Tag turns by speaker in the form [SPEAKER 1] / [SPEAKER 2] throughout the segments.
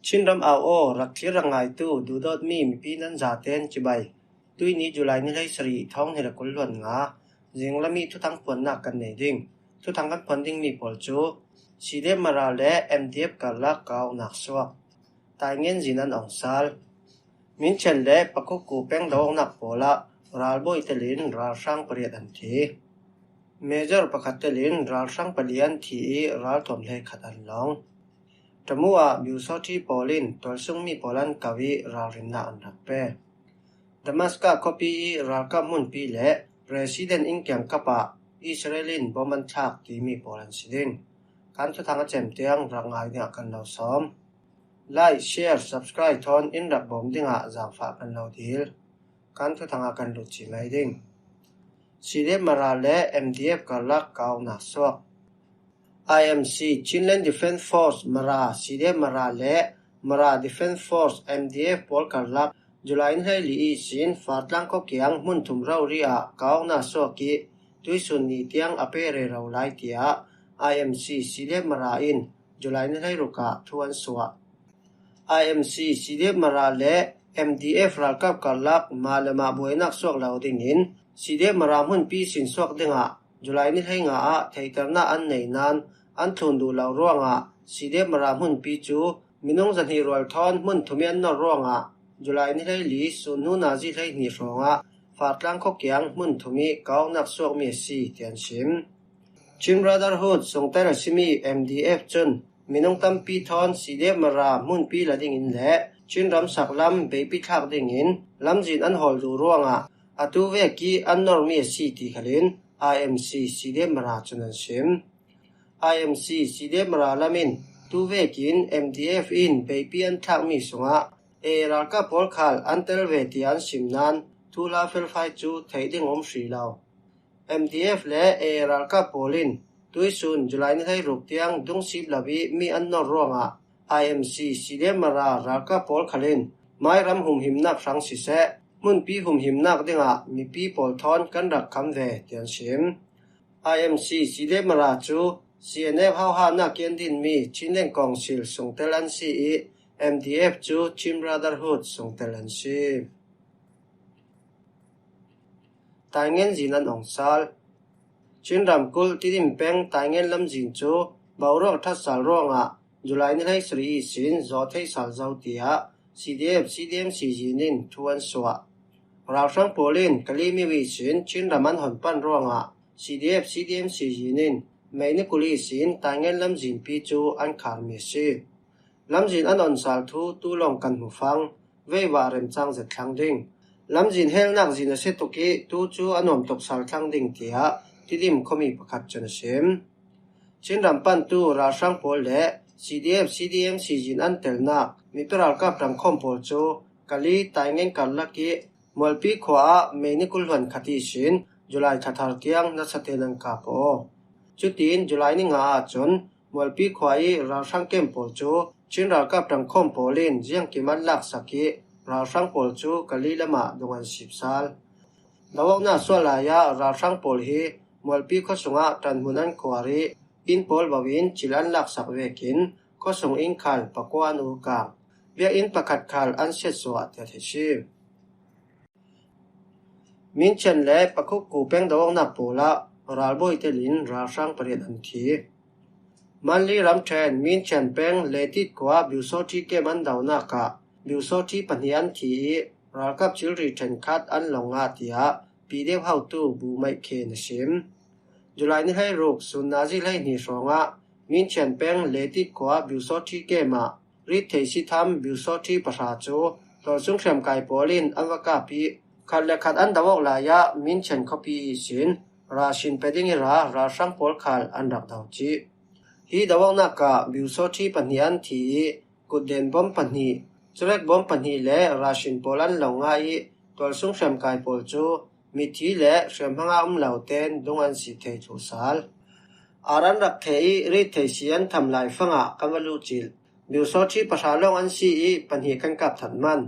[SPEAKER 1] ชินรำเอาโอรักที่รังไงตู้ดูดอดมีปีนันจาเตนจิบายตุยนี้จุลัยนี่ได้สรีท้องเฮลกุลล้วนงาจิงละมีทุทั้งผลนักกันในดิ่งทุทั้งกันผลดิ่งมีผลจูสีเดมาราเลเอ็มดีเอฟกันลักเกาหนักสวกตายเงินจินันองซาลมินเชลเลปะกุกูเป็งดองนักโปละราลโบอิตาลินราลช่างเปรียดันทีเมเจอร์ปะคัตเตลินราลช่างเปลี่ยนทีราลถมเลขัดอันลองจมัวบิวซอที่โปลินตัวซึ่งมีโปลันกวีรารินนาอันรักเป้ดามัสกาคอปีราลกับมุนปีเละPresident อิงเกียงกับะอิสราเอลินบอมันชักที่มีโปลันสิดินการทุทางเจมเตียงรังไงเนี่ยกันเราซ้อมไลค์แชร์ subscribe ทอนอินรับบอมดิ้งอ่ะจางฝากกันเราดีลการทุทางกันลุจิไม่ดิ้งสีเดมาราเล MDF กันลักเกาหนักสวกIMC Chinland Defense Force มาราสีเดมาราเลมารา Defense Force MDF พอลกันลักจุลัยนี้ลีสินฟาดลังก็เกียงมุนทุมเราเรียเกาหน้าสวกิด้วยส่วนนี้เตียงอเปเรเราไล่เตีย IMC สีเดมาราอินจุลัยนี้รุกะทวนสวกIMC สีเดมาราเล MDF รักกับกันลักมาเลมาบุยนักสวกเราดิ่งินสีเดมารามุนปีสินสวกดิ่งอ่ะจุลัยนี้ให้งาไทยตร์น่าอันไหนนั้นอันทุนดูเราร่วงอ่ะสีเดมารามุนปีจูมินงจันฮีรอลทอนมุนทุเมียนนอร่วงอ่ะจุลัยนี้ให้ลีสุนูนาจีให้นิรองอ่ะฟาดลังก็เกียงมุนทุมีเกานักสวกเมสีเตียนชิมชิมบราดาร์ฮูดส่งแต่ละชิมี MDF จนมินงตั้มปีทอนสีเดมารามุนปีละดิ่งินแหละชินรำสักลำเบปีทักดิ่งินลำจินอันหอลดูร่วงอ่ะอตุเวกีอันนอร์เมสีตีขลินIMC สีเดมาราจุนันชิม IMC สีเดมาราลามินตูเวกิน MDF อินเบปีอันทักมีสงะรัลกับพอลคัลอันเตลเวติอันชิมนันทูลาเฟลไฟจูไทยดิ่งอมสีลาว MDF และรัลกับพอลินตุยซุนจุลัยนี้ให้รูปเตียงดุงสิบลาบีมีอันนอร่วงอ่ะ IMC สีเดมารารัลกับพอลคัลินไม่รำหุมหิมนักสังสิเสมุนปีหุมหิมนักดิ่งอ่ะมีปีปอลทอนกันรักคำเวเตียนชิม IMC สีเดมาราจู CNF ฮาวฮานักเกียนดินมีชินเลงกองซิลส่งเตลันซี MDF จูชิมบราดาร์ฮูดส่งเตลันซีตายเงินจีนันองซาลชินรำกุลที่ดิมเป็งตายเงินลำจินจูบ่าวรอกทัศสาลร่วงอ่ะจุลัยนี้ให้สรีสินจอดให้สาลเจ้าเตีย CDM สีจีนินทวนสวะเราช่างโปลินกะลีมีวิสินชินรำมันหอนปั้นร่วงอ่ะ CDM สีจีนินไม่นิกุลีสินตายเงินลำจินปีจูอันขาดมีสิลำจินอันอ่อนสาลทูตู้ลงกันหูฟังเววาเรมจังเจ็ดครั้งดิ่งลำจินเฮลนักจินเสตุกีตู้จูอันอ่อนตกสาลครั้งดิ่งเตียที่ดิมเขามีประคัดจนเสียมชินรำปั้นตู้ราช่างโปลและ CDM สีจินอันเตลนักมีตัวรัลกับรำคอมโพจูกะลีตายเงินกันลักกี้มอลปีขวาไม่นิกุลวันคดีสินจุลัยทัดเกียงนัสเตนังคาโปจุดที่จุลัยนี้งาจนมอลปีขวาเราช่างเก็มโพจูชินรัลกับรำคอมโพลินเจียงกิมันลักสักกี้เราช่างโพจูกะลีละมาดวงสิบสัลดาวน่าส่วนลายเราช่างโพลฮีมอลปีข้อสงะตันมุนันควารีอินโพลบาวินจิลันลักสักเวกินข้อสงอินคัลปะกวานูกางเบียอินประคัดคัลอันเสดสวัสดิ์เทชิมินเชนเล่ปะคุกูเป็งดาวนับปูละราลโบอิเตลินราช่างเปรียดันทีมันลีรำเทนมินเชนเป็งเลติดกว่าบิวโซที่เกมันดาวนักะบิวโซที่ปัญญาทีราลกับชิลรีเทนคัดอันลงอาเตียปีเดียวเฮาตู้บูไม่เคนชิมจุลัยนี้ให้รูกสุนนาจิให้นิสงะมินเชนเป็งเลติดกว่าบิวโซที่เกมาริเทสิทำบิวโซที่ประชาจูตัวซุงเชมไกโปลินอันวกาปีขัดและขัดอันดาวลายะมินเชนคอปีสินราชินเปดิงิราช่างโพลคัลอันดักดาวจีฮีดาวนักะบิวโซที่ปัญญาทีกุดเดนบอมปัญญีจุเล็กบอมปัญญีและราชินโพลันลงไงตัวซุงเชมไกโปลจูมิทีและเชมฮังอัมเหล่าเตนดงอันสิเทจูซาลอารันรักเทยริเทเซียนทำลายฟังกังวลูจิลบิวโซที่ประชาลงอันซีปัญหากันกับถัดมัน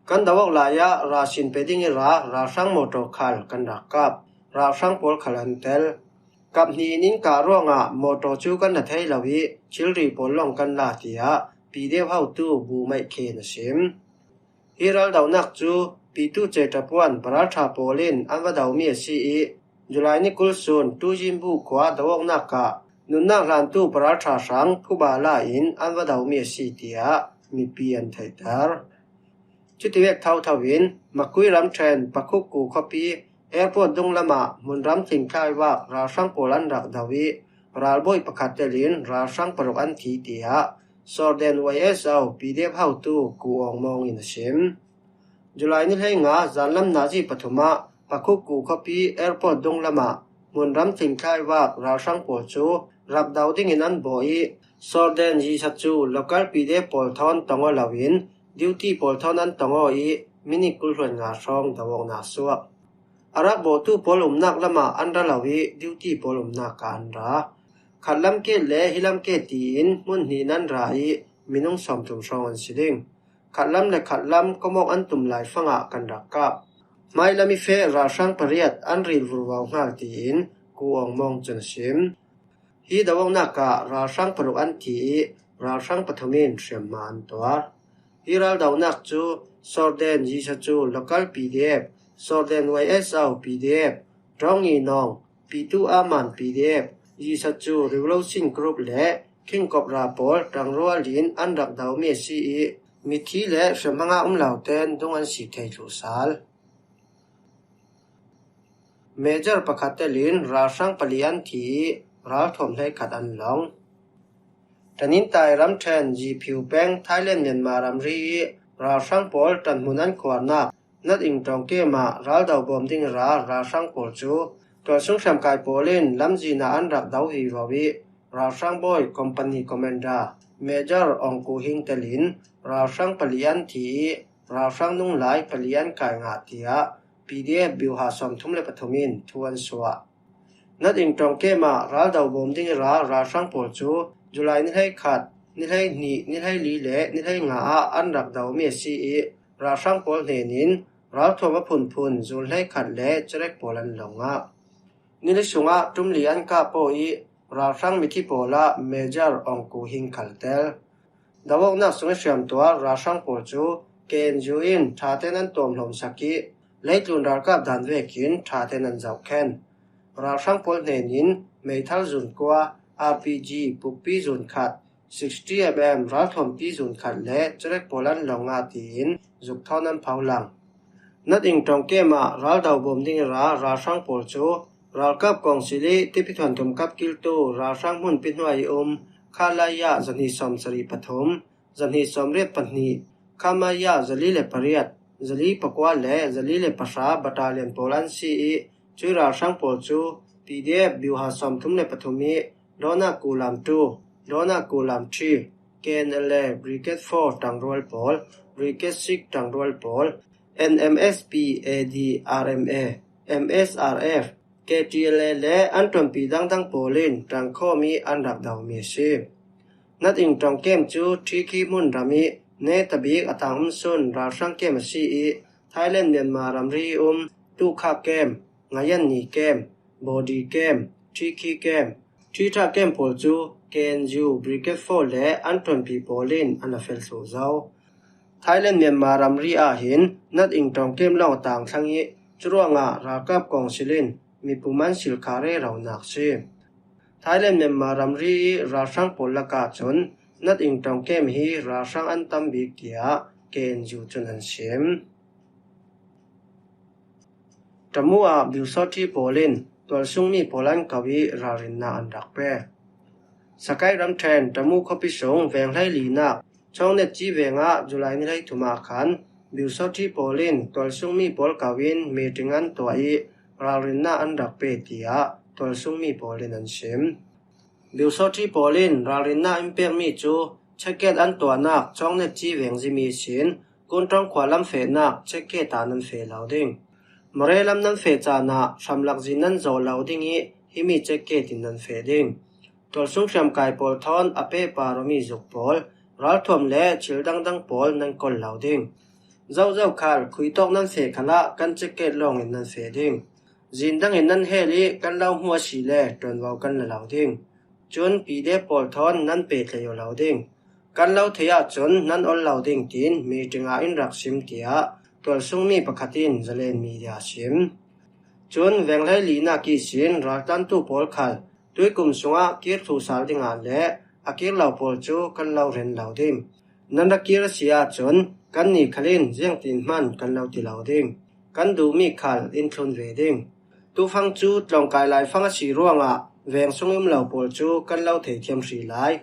[SPEAKER 1] กันดาวลายะราชินเปดิงิราช่างโมโตคัลกันรักกับราช่างโพลคัลันเตลกับนี้นินการ่วงโมโตจูกันนัทให้ลาวิชิลรีโพลลงกันลาติยา ปีเดียวเฮาตู้บูไม่เคนะชิมฮีรัลดาวนักจูปีตู้เจตปวนปราชาโปลินอันว่าดาวมีซีอีจุลัยนิกุลซุนตู้จิมบูขวาดาวนักกะนุนนักลานตู้ปราชาสังผู้บาลาอินอันว่าดาวมีซีเตียมีเปลี่ยนไทยตาร์ชุดที่เวกเท่าทวินมาคุยรำเทรนปักคุกกูคอปีแอร์พอร์ตดงละมามุนรำสิงคายว่าราชังโปลันรักดาวิราลบอยประคัดเตลินราชังปรกอันทีเตียสอดเดนไวเอสเอาปีเดียบเฮาตู้กูอองมองอินชิมจุลัยนี้ให้งาจันลำนาจีปฐมะปักคุกกูคอปีแอร์พอร์ตดงละมามุนรำสิงคายว่าราชังโปจูรับดาวดิ้งอินันบอยสอดเดนยีสัจูโลกาลปีเดียบปอลทอนตองอลาวินดิวตี้ปอลทอนนั้นตองอีมินิกุลรวนงาช่องดาวงนาสัวอารักโบตูปอลุมนักละมาอันระลาวิดิวตี้ปอลุมนักกันราขัดลำเกลเล่ฮิลำเกตีนมุนหีนันรายมินุงสอมตุมช่องอันสิดิงขัดลำและขัดลำก็มองอันตุมไหลฟังอากันรักกับไม่ละมีเฟราช่างปริยัดอันริลวูวาวงาตีนกูอองมองจนชิมฮีดาวงนักกะราช่างปรุอันทีราช่างปฐมินเสียมมันตัวฮีรัลดาวนักจูสอดเดนยีชจูโลกาลปีเดียบสอดเดนไวเอสเอาปีเดียบร้องอีนองปีตูอามันปีเดียบยีชจูริวโลซินกรุ๊ปและคิงกอบราปอลดังรัวลินอันดักดาวเมซีมิทีและเสมังอาเหล่าเต้นดงอันสิเทจุสาลเมเจอร์ประคัตเตลินราช่างปลีอันทีราถมให้ขัดอันหลงแต่นินตายรำเทนจีผิวแป้งไทยเล่นเมียนมารำรีราช่างปอลตันมุนันขวานักนัดอิงตรงเกมาราดาวบอมดิ้งราช่างปอลจูตัวสุ่งแชมกายปอลินลำจีนาอันรักดาวฮีวาวิราช่างบอยคอมพานีคอมเมนดาเมเจอร์องกูฮิงเตลินราช่างปลีอันทีราช่างนุ่งไหลปลีอันกายงาเตียปีเดียบิวหาสมทุ่มเลปฐมินทวนสวะนัดอิงตรงเกมาราดาวบอมดิ้งราช่างปอลจูจุลัยนี่ให้ขัดนี่ให้หนีนี่ให้ลีเละนี่ให้งาอันรักดาวเมซีราช่างปอลเนนินราทวพุนจุลให้ขัดเละจะเล็กปอลันหลงนี่ได้สุงจุมลีอันกาโปราช่างมิทิปอละเมเจอร์องกูฮิงคัลเตลดาวนักสุงเสียมตัวราช่างปอลจูเกนจูอินชาเตนันตอมลมสักีเล็กลุนรักกับดันเวกินชาเตนันเจ้าเคนราช่างปอลเนนินเมทัลจุนกัวRPG ปุกปีจุนขัด 60mm รัฐมปีจุนขัดและจะเล็กโปลันลงอาตีนจุกเท่านั้นเผาหลังนัดอิงตรงเกมารัลดาวบอมดิ้งราช่างปอลจูรัลกับกองสิลีที่พิธันตุมกับกิลตูราช่างมุนปินหวยคาลายะจันฮิสมสรีปฐมจันฮิสมเรียบปนีคามายะจลีเลปริยัดจลีปกวาและจลีเลปชาบัตาเลียนโปลันซีจุราช่างปอลจูปีเดียบิวหาสมทุ่มเลปฐมีโดนากูลาม2โดนากูลาม3 KNL Brigade 4ตังรวลปอล Brigade 6ตังรวลปอล NMSP AD RMA MSRF KTL และอันตรมปีดังปอลินตังข้อมีอันดักดาวเมซีนัดอิงตรงเกมจูที่ขีมุนรามิเนตบิกอตังสุนราช่างเกมซีไทยแลนด์เมียนมารำรีตูคาเกมงายันนีเกมบอดี้เกมที่ขีเกมที่ถ้าเกมโพลจูเกนจูบริเกต4และอันตรมปีโปลินอันเฟลโซเจ้าไทยแลนด์เมียนมารำรีอาหินนัดอิงตรงเกมเล่าต่างทั้งนี้จรวงรากับกองศิลินมีปุมันสิลคาเรเราหนักซีไทยแลนด์เมียนมารำรีราช่างปลกาจนนัดอิงตรงเกมฮีราช่างอันตัมบิกเกียเกนจูจนันเชมจมัวบิวซอที่โปลินตัวซุงมีโปลันกวีรารินนาอันดักเป้สกายรำเทรนจมูกขพิสงแวงไลลีนักช่องเน็ตจีเวงจุลัยนิไลทุมาขันบิวซอที่โปลินตัวซุงมีโปลกวินมีถึงอันตัวรารินนาอันดักเป้เตียตัวซุงมีโปลินอันเชมบิวซอที่โปลินรารินนาอิมเปียมีจูเช็คเกตอันตัวนักช่องเน็ตจีเวงจิมีชินกุนตรงขวาลำเฟนักเช็คเกตานันเฟลาวดิ้งมเรลัมนันเฟจานะชำลักจินนันโจลาวดิ้งฮิมีเช็คเกตินนันเฟดิ้งตัวสุ่งแชมกายปอลทอนอเปปารมีจุกปอลรัลทวมเล่ชิลดังปอลนันกอลลาวดิ้งเจ้าขาลคุยตอกนันเฟขละกันเช็คเกตลองอินนันเฟดิ้งจินดังอินนันเฮลีกันเล่าหัวสีเล่จนวาวกันลาวดิ้งจนปีเดปอลทอนนันเปตเลยลาวดิ้งก kan lo thea chun nan ol lo ding tin mi tinga in rak sim tia tol sung mi pakhatin zalen mi dia sim chun venglai lina ki sin ratan tu pol khal tui kum sunga kir thu sal dinga le akir lo pol chu kan lo ren lo ding nan ra kir sia chun kan ni khalin jeng tin man kan lo ti lo ding kan du mi khal in thlun ve ding tu phang chu tlong kai lai phang si ruanga veng sungim lo pol chu kan lo thei thiam hri lai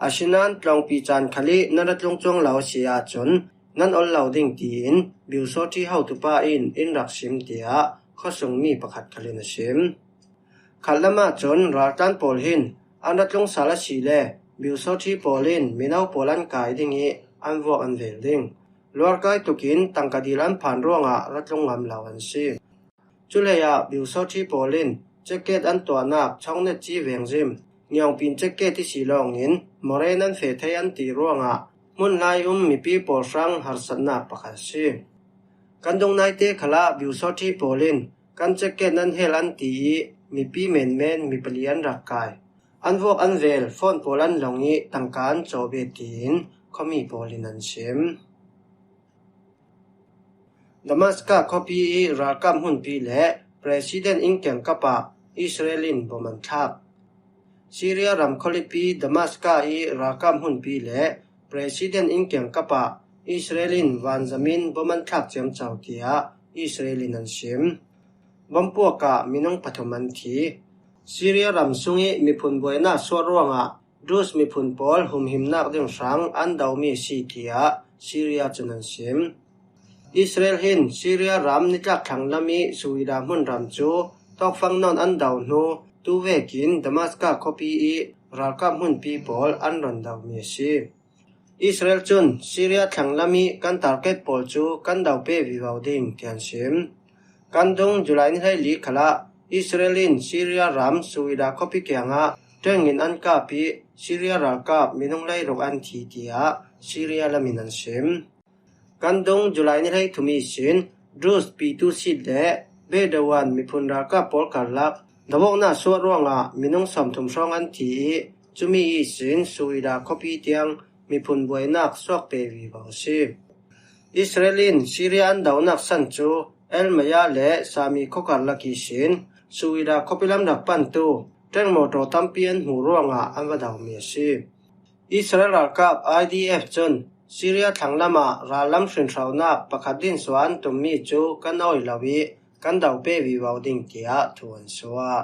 [SPEAKER 1] asinan tlong pi chan khali nan ra tlong chong lo sia chun nan ol lo ding tin biu so thi how tu pa in rak sim tia kho sung mi pakhat khalin sim khalama chon ratan pol hin an tlong sala si le biu so thi polin minau polan kai dingi an wo an vel ding lor kai tukin tangkadilan phan ronga ratlong ngam lawan si chuleya biu so thi polin jacket an to nak chongne chi veng jim nyong pin jacket ti silong in morenan fe thai an ti ronga mun lai mi pi por sang har sanna pakha si kandong nai te khala biu so thi polin kan jacket nan hel an ti mi pi men mi palian rakai an wok an vel phone polan longi tangkan chobe tin khomi polin an sim Damascus copy rakam hun pi le president ingkeng kapa Israelin boman thak Syria ram kholipi Damascus rakam hun pi le president ingkeng kapa Israelin wanzamin boman thak chem chawtia Israelin an sim bompuaka minong pathoman thi Syria ram sungi mipun boina sorwanga dus mipun pol humhimnak ding sang an daumi si tia Syria chunan sim Israel hin Syria ram nitlak thanglami suida mun ram chu tok phang non an daw nu tu vekin Damascus copy rakam hun people an ron daw mi si Israel chun Syria thanglami kan target pol chu kan daw pe viwau ding tian sim kan dong July ni hai li khala Israelin Syria ram suida copy kyanga tengin an ka pi Syria raka minung lai rok an thi tia Syria lamin an sim kan dong July ni hai thumi sin Druze P2 sit le bedawan mipun raka pol karlak dawok na so ronga minung som thum song an thi chumi sin suida copy tiang mipun boinak sok pe vi ba si Israelin Syria an dawnak san chu el maya le sami khokarlaki sin suida kopilam dak pan tu teng moto tampian hu ronga an wa daw mi si Israel rakap IDF chun Syria thanglama ralam hrin thrauna pakhatin swan tummi chu kan oi lawi kan daw pe wi wawding tia thuan suwa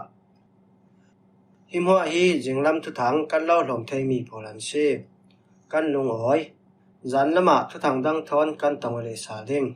[SPEAKER 1] himho hi jinglam thu thang kan lo hlom thei mi polan si kan lung oi zan lama thu thang dang thon kan tongale sa ding